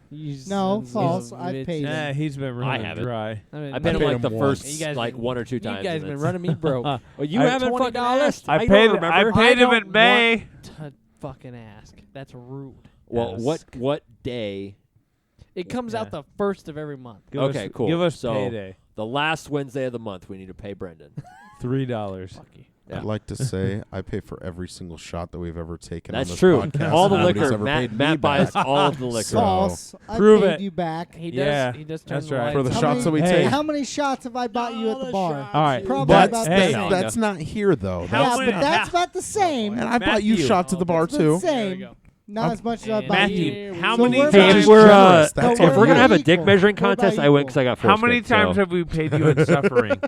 You No, sons false. of I've bitches. paid Nah, he's been running haven't. dry. I mean, I paid him paid like him the once. first You guys like been- 1 or 2 You times. guys and been it's- running me broke. Well, you I- haven't fucking $20. asked. I don't paid. remember. I paid him don't in May. to fucking ask. That's rude. Well, Yes. what day? It comes Yeah. out the first of every month. Give Okay, us, cool. Give us So- payday. The last Wednesday of the month, we need to pay Brendan. $3. Fuck you. Yeah. I'd like to say I pay for every single shot that we've ever taken. That's on this true. podcast. All the Nobody's liquor, ever paid me Matt buys back. all of the liquor. So- False. I Prove paid it. you back. He does. Yeah, He does turn that's the right. lights For the on. shots that we Hey. take. How many shots have I bought you at the bar? All right, Probably That's, about hey. the same. that's not here though. How Yeah, many- but that's how- about the same. And I bought you Matthew. shots at the bar That's too. the same. Not as much as I And bought Matthew, you. how So many we're Hey, about if we're generous. That's if all we're gonna have a equal. dick measuring We're about contest, I win equal. because I got How many foreskin, times so. have we paid you in suffering?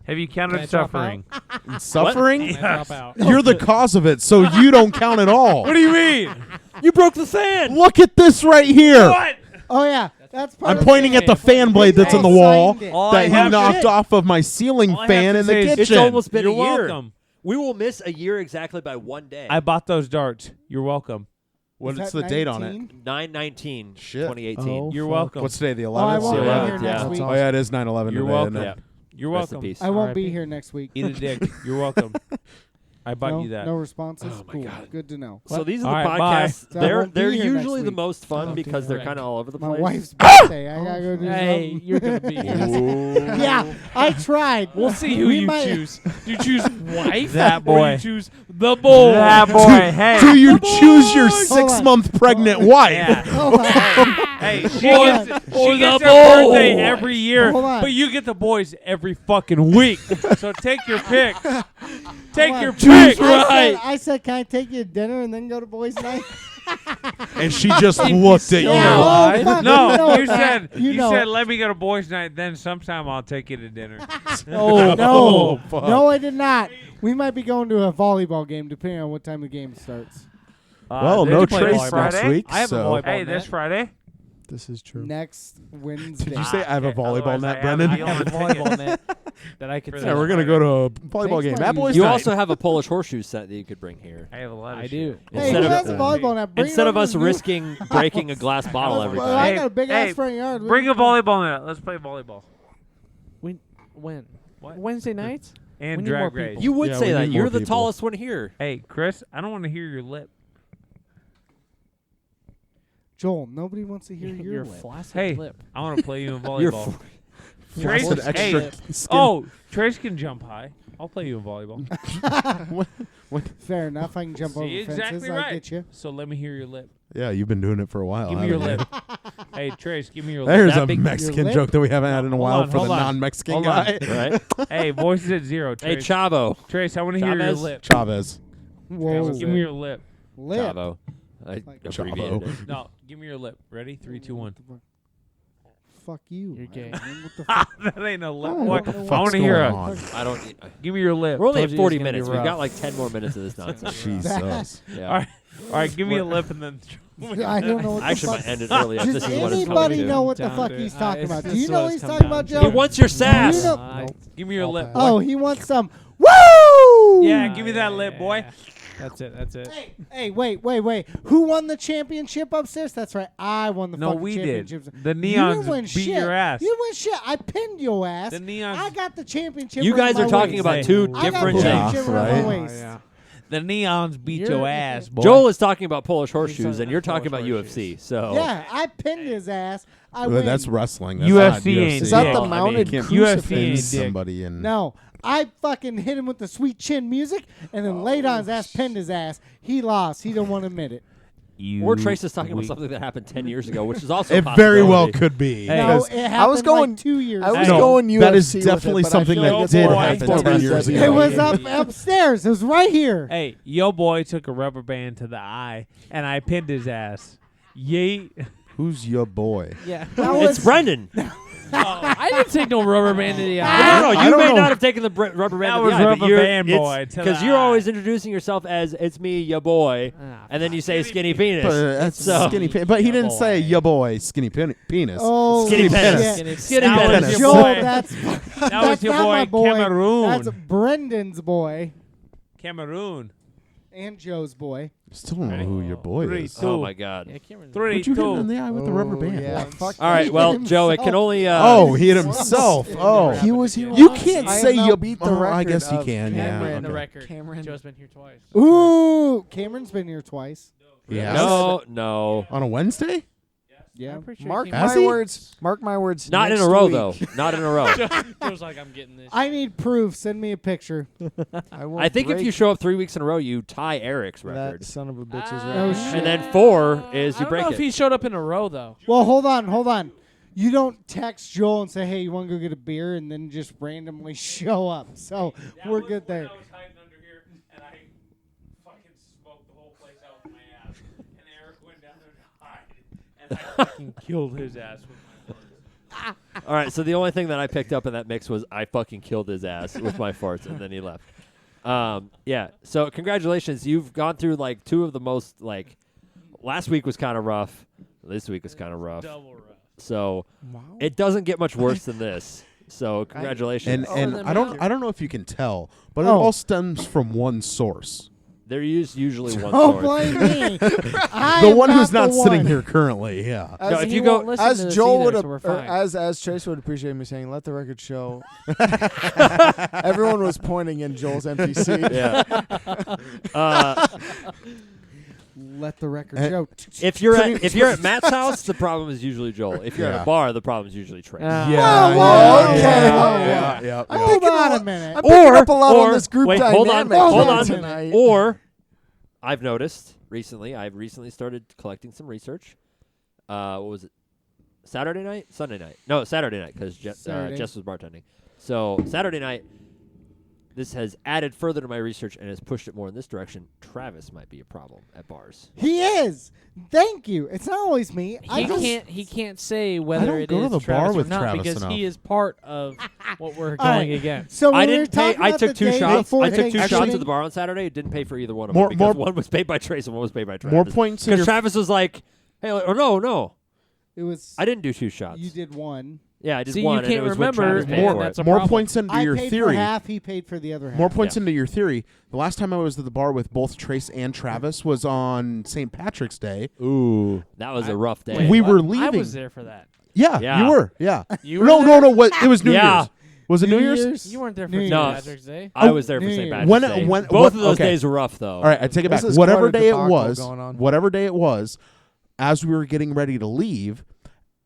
Have you Can I counted drop suffering? Suffering? Can I drop out? You're the cause of it, so you don't count at all. What do you mean? You broke the sand. Look at this right here. What? Oh yeah, that's part I'm of pointing the at the game. fan blade that's on the You wall signed it. All that I he have knocked to- off of my ceiling all I have fan to in the say is- kitchen. It's almost been You're a year. welcome. We will miss a year exactly by 1 day. I bought those darts. You're welcome. What's Is the that date on it? 19? 9/19, Shit. 2018. Oh. You're fuck. welcome. What's today? The Oh, I 11th. won't be Yeah. here Yeah. next week. Oh yeah, it is 9/11 You're today. welcome. Isn't it? Yeah. You're Rest in welcome. peace. I won't be RIP. here next week. Eat a dick. You're welcome. I bought no, you that. no responses. Oh my cool. God. Good to know. So these are All the right, bye. podcasts. So I They're won't be they're here usually next the week. most fun Don't because do they're that. kind of all over the My place. wife's birthday. I gotta go do Hey, something. you're gonna be here. Yeah, I tried. We'll see who We you might- choose. Do you choose wife? That Or boy. you choose the boy. That boy. Hey. Do you choose your Hold 6-month pregnant wife? Yeah. Hold on. Hey, she Hold gets, on. she gets the her birthday boys. every year, Hold on. but you get the boys every fucking week. So take your pick. Take Hold your on. pick. I said, can I take you to dinner and then go to boys' night? And she just looked at Yeah, you. oh, fuck, No, know you that. said you know said it. let me go to boys' night. Then sometime I'll take you to dinner. Oh, no. Oh, fuck. No, I did not. We might be going to a volleyball game depending on what time the game starts. Well, did no you play Trace volleyball? next week. I have a so. volleyball Hey, net. this Friday. This is true. Next Wednesday. Did you say I have a Okay, volleyball otherwise net, I have a Brendan? deal I have a on tickets. volleyball net that I could For see. Yeah, we're gonna go to a volleyball Thanks game. for At boys' You night. also have a Polish horseshoe set that you could bring here. I have a lot of I shit. do. Hey, Instead who of- has a volleyball net? Bring it Instead of over us to the- risking breaking a glass bottle every Well, time. I Hey, got a big hey, ass front yard. Bring a volleyball net. Let's play volleyball. When? What? Wednesday nights? And We need more drag race. people. You would Yeah, say we that. need You're more the people. tallest one here. Hey, Chris, I don't want to hear your lip. Joel, nobody wants to hear your Your lip. flaccid Hey, lip. I want to play you in You're volleyball. Trace Trace, an extra hey, skin. oh, Trace can jump high. I'll play you in volleyball. Fair enough. I can jump See, over exactly fences. right. I get you. So let me hear your lip. Yeah, you've been doing it for a while. Give me your haven't lip. you? Hey, Trace, give me your lip. There's That a big- Mexican Your lip? joke that we haven't had in a Hold while on, for the hold on. non-Mexican Hold guy. Right? Hey, voices at zero. Hey, Trace, Chavo. Trace, I want to hear your Chavez? lip. Chavez. Whoa. Give me your lip. Lip. Chavo. I Like- abbreviated Chavo. it. No, give me your lip. Ready? 3, 2, 1. Fuck you. You're gay. What the fuck? That ain't a lip. Oh, What? what the I fuck's want to hear going a. on? I don't. Give me your lip. We're only Told at you 40 it's gonna be minutes. We've rough. got like 10 more minutes of this nonsense. Jesus. Yeah. All right, all right. Give me a lip and then. I don't know what I actually the might fuck. end it early if Does this is what it's anybody coming to. know what the Down fuck to- he's talking about? Do this you is know what what it's he's come talking down about, to. Joe? He wants your sass. know- Nope. Give me your lip. Oh, he wants some. Woo! Yeah, give me that lip, boy. That's it. That's it. Hey, wait. Who won the championship upstairs? That's right. I won the No, fucking we did. championship. The You didn't Neons win beat shit. your ass. You didn't win shit. I pinned your ass. The Neons. I got the championship. You around guys my are talking waist. about Hey. two I got different the Yeah, things. championship around my right. waist. yeah. The Neons beat You're- your ass, boy. Joel is talking about Polish horseshoes, talking and you're about talking about Polish UFC. So Yeah, I pinned his ass. I Well, win. that's wrestling. That's UFC not ain't UFC. Is that Yeah, the I mean, mounted you can't UFC pin ain't dick. somebody in. No, I fucking hit him with the sweet chin music and then laid on his ass, pinned his ass. He lost. He don't want to admit it. Or Trace is talking about something that happened 10 years ago, which is also a It very well possibility. could be. Hey. No, because it happened was going- like 2 years I was ago. going UFC that is with definitely it, but I something feel that like it's did more happen like 10 years WWE. ago. It was upstairs. It was right here. Hey, yo boy took a rubber band to the eye, and I pinned his ass. Yeet. Who's your boy? Yeah. That It's was- Brendan. I didn't take no rubber band to the No, eye. no, I you don't may know. not have taken the rubber band That to was the eye, but rubber you're- band boy to the because you're eye. always introducing yourself as it's me, ya boy, and then you say skinny penis. But that's So- skinny penis. But he Ya didn't boy. say ya boy skinny penis. Oh, Skinny penis. shit. Skinny Skinny That was penis. your Joel, boy. that's That that's was your not my boy, boy. Cameroon. That's Brendan's boy Cameroon. and Joe's boy. Still don't know who your boy Three, is. two. Oh my god. Yeah, Cameron. 3, Would you hit him 2. in the eye with the rubber Oh, band? yeah, fuck All right, He well, hit Joe, it can himself. only. Oh, he hit himself. Oh, He was here. you once. can't I have say now you beat the oh, I record guess you of can. Yeah. Cameron, the okay. record. Cameron. Joe's been here twice. Ooh, Cameron's been here twice. Yeah. No. On a Wednesday? Yeah. I'm pretty sure Mark he Has my he? words. Mark my words. Not in next a row, week, though. Not in a row. Joe's like, I'm getting this. I need proof. Send me a picture. I, will I think if break you show up 3 weeks in a row, you tie Eric's record. that son of a bitch's Oh, record. shit. And then 4 is I you don't break know it. if he showed up in a row though. Well, hold on. You don't text Joel and say, "Hey, you want to go get a beer?" and then just randomly show up. So we're good there. I was hiding under here, and I fucking smoked the whole place out with my ass. And Eric went down there to hide, and I fucking killed his ass with my words. All right, so the only thing that I picked up in that mix was I fucking killed his ass with my farts, and then he left. Yeah, so congratulations. You've gone through like 2 of the most, like, last week was kind of rough. This week was kind of rough. Double rough. So Wow. it doesn't get much worse than this. So congratulations. And then I don't know if you can tell, but it Oh. all stems from one source. There is usually one Don't source. blame me. I The am one who's not the sitting one. here currently. Yeah. As, No, if He you go- won't listen to as this Joel either, would, so we're or fine. as Trace would appreciate me saying, let the record show. Everyone was pointing in Joel's empty seat. Yeah. Let the record Eh, show. If you're at Matt's house, the problem is usually Joel. If you're at Yeah. a bar, the problem is usually Trey. Whoa, whoa, okay. Yeah. I'm Hold picking on up- a minute. I'm picking up a lot or- on this group wait, dynamic. hold on. tonight. Or I've noticed recently, I've recently started collecting some research. What was it? Saturday night? Sunday night? No, Saturday night because Saturday. Jess was bartending. So Saturday night, this has added further to my research and has pushed it more in this direction. Travis might be a problem at bars. He is. Thank you. It's not always me. He can't say whether don't it go to is the Travis bar or with not Travis because enough. he is part of what we're All right. going against. So I when we were didn't pay. talking I about took the 2 day shots. before I took 2 shots Thanksgiving- at the bar on Saturday. Didn't pay for either one of More- them because more- one was paid by Trace and one was paid by Travis. More points in because your Travis was like, "Hey, or no, It was. I didn't do 2 shots. You did one. Yeah, I did See, one. you and can't it was remember, when Travis paid and for that's it. a more problem. points into I your paid theory. for half. He paid for the other half. More points Yeah. into your theory. The last time I was at the bar with both Trace and Travis was on St. Patrick's Day. Ooh, that was a rough day. Wait, We what? were I leaving. was there for that. Yeah, Yeah. you were. Yeah. You were no, there? no. What? It was New Yeah. Year's. Was it New Year's? You weren't there for New St. Year's. Patrick's Day. I Oh, was there for New St. Year's. Patrick's When- Day. when- Both what- of those okay. days were rough, though. All right, I take it This back. is Whatever quite a day it debacle was, going on. whatever day it was, as we were getting ready to leave,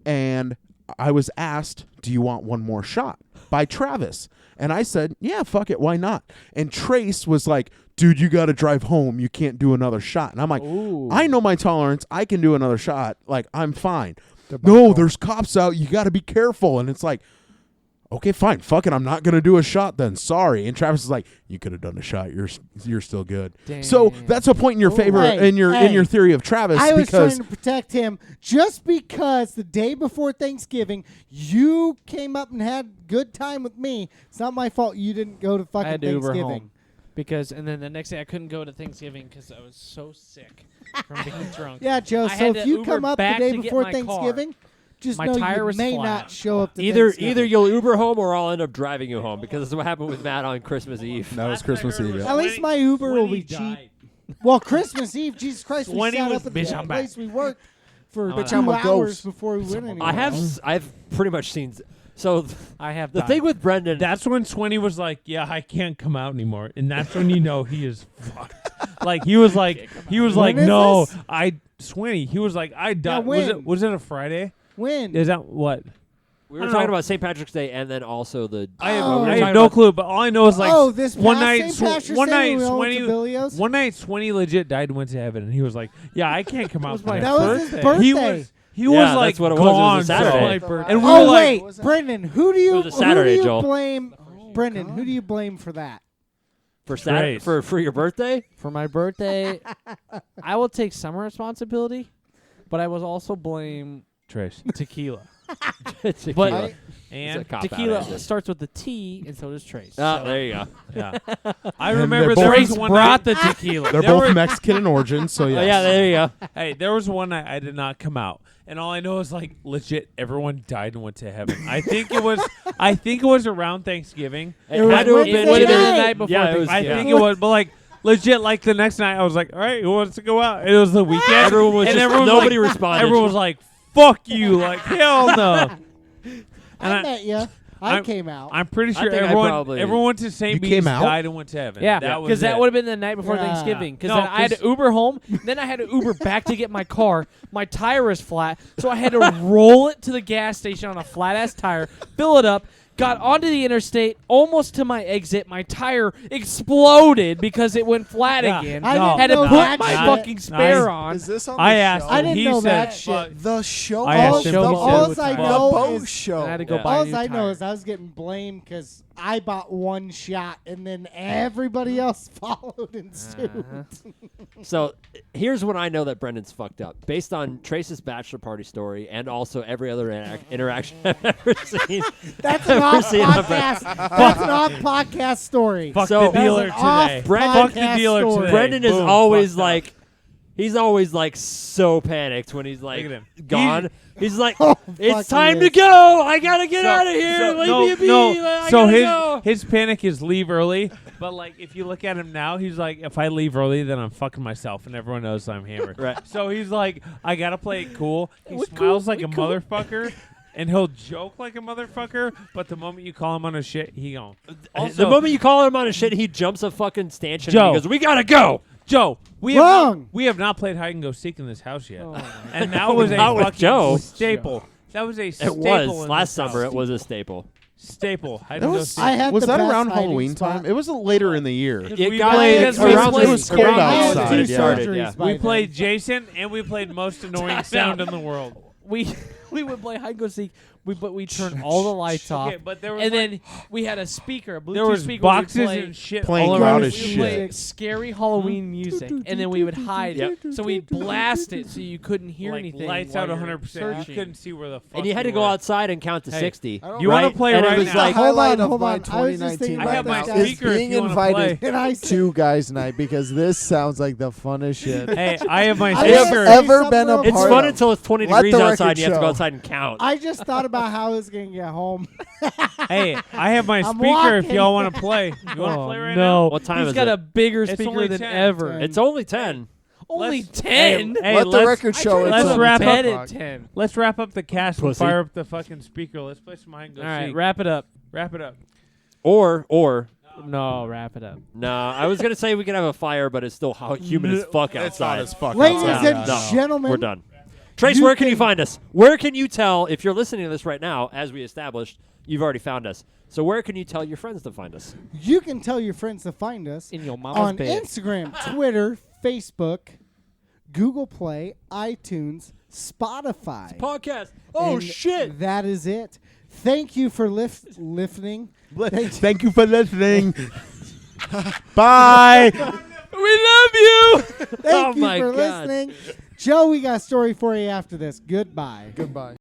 and I was asked, "Do you want one more shot?" by Travis, and I said, "Yeah, fuck it, why not?" And Trace was like, "Dude, you got to drive home. You can't do another shot." And I'm like, Ooh. "I know my tolerance. I can do another shot. Like, I'm fine." Debacle. No, there's cops out. You got to be careful. And it's like, okay, fine, fuck it. I'm not gonna do a shot then. Sorry. And Travis is like, "You could have done a shot. You're still good." So Damn. that's a point in your favor Hey, in your hey. theory of Travis I was because trying to protect him just because the day before Thanksgiving you came up and had good time with me. It's not my fault you didn't go to I fucking had to Uber Thanksgiving. home and then the next day I couldn't go to Thanksgiving because I was so sick from being drunk. Yeah, Joe. I So had if to you Uber come up the back day to get before my car. Thanksgiving, just My know tire you was may flat. not show up to Either Thanksgiving. you'll Uber home or I'll end up driving you home because that's what happened with Matt on Christmas Eve. that was Christmas Eve. At least my Uber will be cheap. Well, Christmas Eve, Jesus Christ, we 20 sat was up at bitch, the I'm back. place we worked for Bitch, 2 I'm a hours ghost. before we went anywhere. I've pretty much seen. So I have the died. thing with Brendan, That's when Swinny was like, "Yeah, I can't come out anymore," and that's when you know he is fucked. Like he was like, When is "No, this? Swinny." He was like, "I died." when? Was it a Friday? When? Is that what? We were talking about St. Patrick's Day and then also the. I have, Oh. I have no clue, but all I know is like this one past night, St. Patrick's one Day night, we went to 20, Bilio's? one night, 20 legit died and went to heaven, and he was like, "Yeah, I can't come out." was for my my That was his birthday. He Yeah, was that's like what it was. It was a gone. Saturday. so- and we were Oh like, wait, Brendan, who do you It was a Saturday, who do you Joel. blame? Brendan, who do you blame for that? For Trace. for your birthday? For my birthday, I will take some responsibility, but I will also blame Trace. tequila. Tequila. But And tequila starts with the T, and so does Trace. Oh, there you go. yeah, I And remember they're there both- was one brought night. the tequila. They're There both were- Mexican in origin, so Oh, yes. yeah, there you go. Hey, there was one night I did not come out, and all I know is like legit, everyone died and went to heaven. I think it was around Thanksgiving. It was had to have Wednesday been. Would have been the night. night before Yeah, it was- I Thanksgiving. think it was, but like legit, like the next night I was like, all right, who wants to go out? It was the weekend. Everyone was and just, everyone was nobody like, responded. Everyone was like, "Fuck you!" Like hell no. And I met you. I I'm- came out. I'm pretty I sure think I everyone probably- went to St. You Bede's, came out? died and went to heaven. Yeah, that was because that it. would have been the night before Yeah. Thanksgiving. Because No, then I had to 'cause- Uber home, then I had to Uber back to get my car. My tire was flat, so I had to roll it to the gas station on a flat ass tire, fill it up. Got onto the interstate, almost to my exit. My tire exploded because it went flat Yeah. again. I No. didn't Had to know put that my shit. fucking spare on. Is this on the I show? asked him. I didn't he know said, that shit. The show. I asked him, the he boat, said, all I the know boat is- show. I had to go Yeah. buy a All new I know tire. is I was getting blamed because I bought one shot and then everybody else followed in suit. So here's when I know that Brendan's fucked up. Based on Trace's bachelor party story and also every other interaction I've ever seen. That's an Ever off seen on podcast. That's an off podcast story. "Fuck So- the dealer That's an off today." Brendan- Fuck the dealer story. today. Brendan is Boom, always fucked up. like, he's always like so panicked when he's like Look at him. gone. He's like, Oh, it's fuck time he to is. go. I gotta get out of here. Leave me be. I So gotta his go. his panic is leave early, but like if you look at him now, he's like, if I leave early, then I'm fucking myself, and everyone knows I'm hammered. Right. So he's like, I gotta play it cool. He We're smiles cool, like a we cool. motherfucker, and he'll joke like a motherfucker. But the moment you call him on his shit, he gone. The moment you call him on his shit, he jumps a fucking stanchion Joe. and he goes, "We gotta go." Joe, we Wrong. have not played hide and go seek in this house yet, Oh my and that was a Not with fucking Joe. staple. That was a It staple. was in last this summer. house. It was a staple. Staple. Hide That and go was- seek. I had Was the that best around hiding Halloween spot. time? It was later in the year. We It got played- like that's around what it was cold I had outside, two yeah. surgeries Yeah. by We then. played Jason, and we played most annoying sound in the world. we would play hide and go seek. But we turned all the lights off, Okay, but there was and like, then we had a speaker, a Bluetooth there was speaker. boxes we'd play, and shit Playing all loud around. as we shit. would play scary Halloween music, and then we would hide it. So we'd blast it so you couldn't hear Like anything. lights while out you're 100%. You searching. couldn't see where the fuck. And you had to you go were. outside and count to Hey, 60. I don't You wanna right? play and right it was now? like, Hold highlight on, of hold my on. I was just 2019 thinking I about have my that, guys. speaker if being you wanna invited play. And I to guys' night because this sounds like the funnest shit. Hey, I have my I Have just speaker. say ever something been a real it's part fun of- until it's 20 Let degrees the outside. record You have to go show. outside and count. I just thought about how I was gonna get home. Hey, I have my I'm speaker if walking. y'all want to play. You want to Oh, play right no. What time He's is got it? a bigger It's speaker only than 10. ever. It's only 10. Only Let's- 10. Hey, Let the let's- record show let's it's wrap bed up. at 10. Let's wrap up the cast and Pussy. fire up the fucking speaker. Let's play some hide and go All right, seek. wrap it up. Wrap it up. Or No, wrap it up. no, I was gonna say we could have a fire, but it's still how humid as fuck It's outside. hot as fuck Ladies outside. and No, gentlemen, we're done. Trace, you where can you can- find us? Where can you tell if you're listening to this right now? As we established, you've already found us. So where can you tell your friends to find us? you can tell your friends to find us In your mama's on bed. Instagram, Twitter, Facebook, Google Play, iTunes, Spotify. Podcast. Oh And shit! That is it. Thank you for listening. Thank you for listening. Bye. We love you. Thank Oh you my for God. listening. Joe, we got a story for you after this. Goodbye. Goodbye.